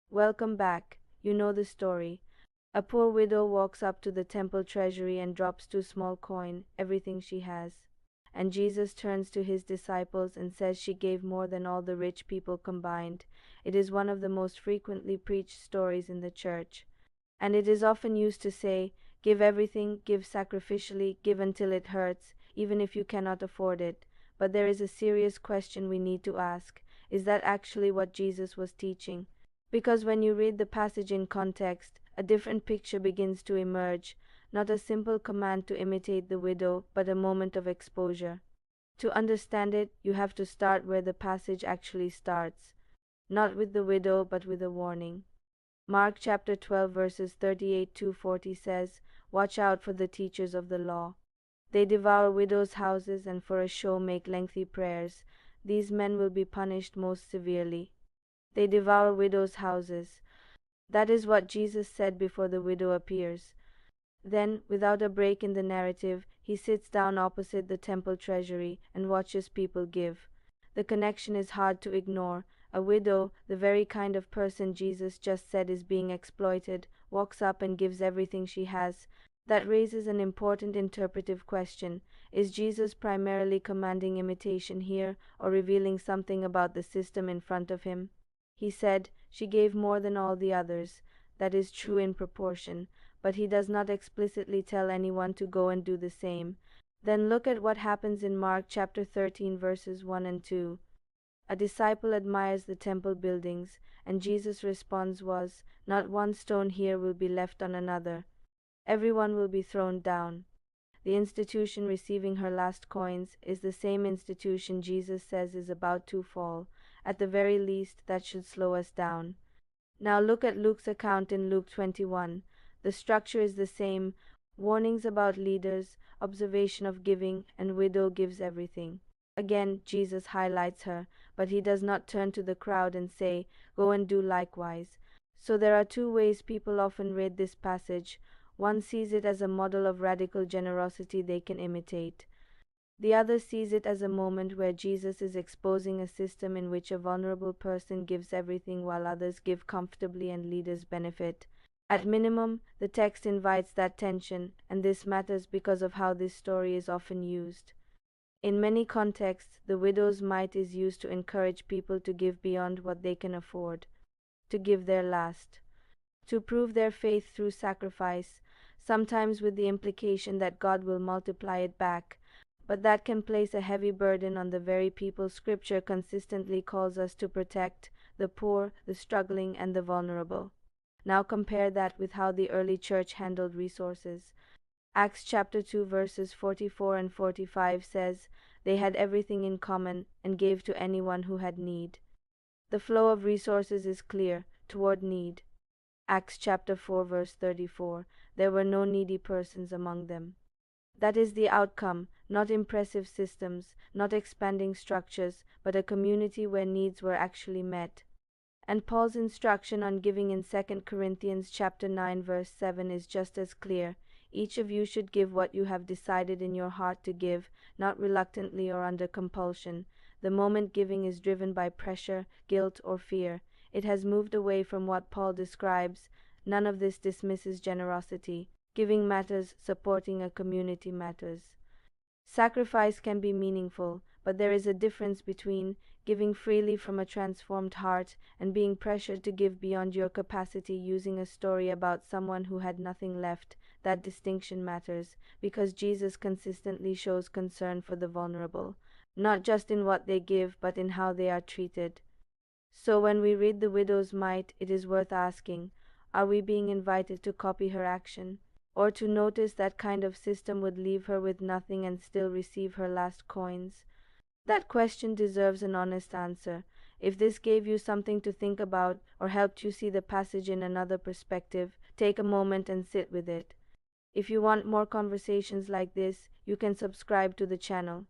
Welcome back. You know the story. A poor widow walks up to the temple treasury and drops two small coins, everything she has. And Jesus turns to his disciples and says she gave more than all the rich people combined. It is one of the most frequently preached stories in the church. And it is often used to say, give everything, give sacrificially, give until it hurts, even if you cannot afford it. But there is a serious question we need to ask. Is that actually what Jesus was teaching? Because when you read the passage in context, a different picture begins to emerge, not a simple command to imitate the widow, but a moment of exposure. To understand it, you have to start where the passage actually starts, not with the widow, but with a warning. Mark chapter 12 verses 38 to 40 says, "Watch out for the teachers of the law. They devour widows' houses and for a show make lengthy prayers. These men will be punished most severely." They devour widows' houses. That is what Jesus said before the widow appears. Then, without a break in the narrative, he sits down opposite the temple treasury and watches people give. The connection is hard to ignore. A widow, the very kind of person Jesus just said is being exploited, walks up and gives everything she has. That raises an important interpretive question. Is Jesus primarily commanding imitation here, or revealing something about the system in front of him? He said, "She gave more than all the others." That is true in proportion, but he does not explicitly tell anyone to go and do the same. Then look at what happens in Mark chapter 13 verses 1 and 2. A disciple admires the temple buildings, and Jesus' response was, "Not one stone here will be left on another. Everyone will be thrown down." The institution receiving her last coins is the same institution Jesus says is about to fall. At the very least, that should slow us down. Now look at Luke's account in Luke 21. The structure is the same: warnings about leaders, observation of giving, and widow gives everything. Again, Jesus highlights her, but he does not turn to the crowd and say, "Go and do likewise." So there are two ways people often read this passage. One sees it as a model of radical generosity they can imitate. The other sees it as a moment where Jesus is exposing a system in which a vulnerable person gives everything while others give comfortably and leaders benefit. At minimum, the text invites that tension, and this matters because of how this story is often used. In many contexts, the widow's mite is used to encourage people to give beyond what they can afford, to give their last, to prove their faith through sacrifice, sometimes with the implication that God will multiply it back. But that can place a heavy burden on the very people Scripture consistently calls us to protect: the poor, the struggling, and the vulnerable. Now compare that with how the early church handled resources. Acts chapter 2 verses 44 and 45 says, "They had everything in common and gave to anyone who had need." The flow of resources is clear, toward need. Acts chapter 4 verse 34, "There were no needy persons among them." That is the outcome, not impressive systems, not expanding structures, but a community where needs were actually met. And Paul's instruction on giving in 2 Corinthians chapter 9 verse 7 is just as clear. Each of you should give what you have decided in your heart to give, not reluctantly or under compulsion. The moment giving is driven by pressure, guilt, or fear, it has moved away from what Paul describes. None of this dismisses generosity. Giving matters, supporting a community matters. Sacrifice can be meaningful, but there is a difference between giving freely from a transformed heart and being pressured to give beyond your capacity using a story about someone who had nothing left. That distinction matters, because Jesus consistently shows concern for the vulnerable, not just in what they give, but in how they are treated. So when we read the widow's mite, it is worth asking, are we being invited to copy her action? Or to notice that kind of system would leave her with nothing and still receive her last coins? That question deserves an honest answer. If this gave you something to think about or helped you see the passage in another perspective, take a moment and sit with it. If you want more conversations like this, you can subscribe to the channel.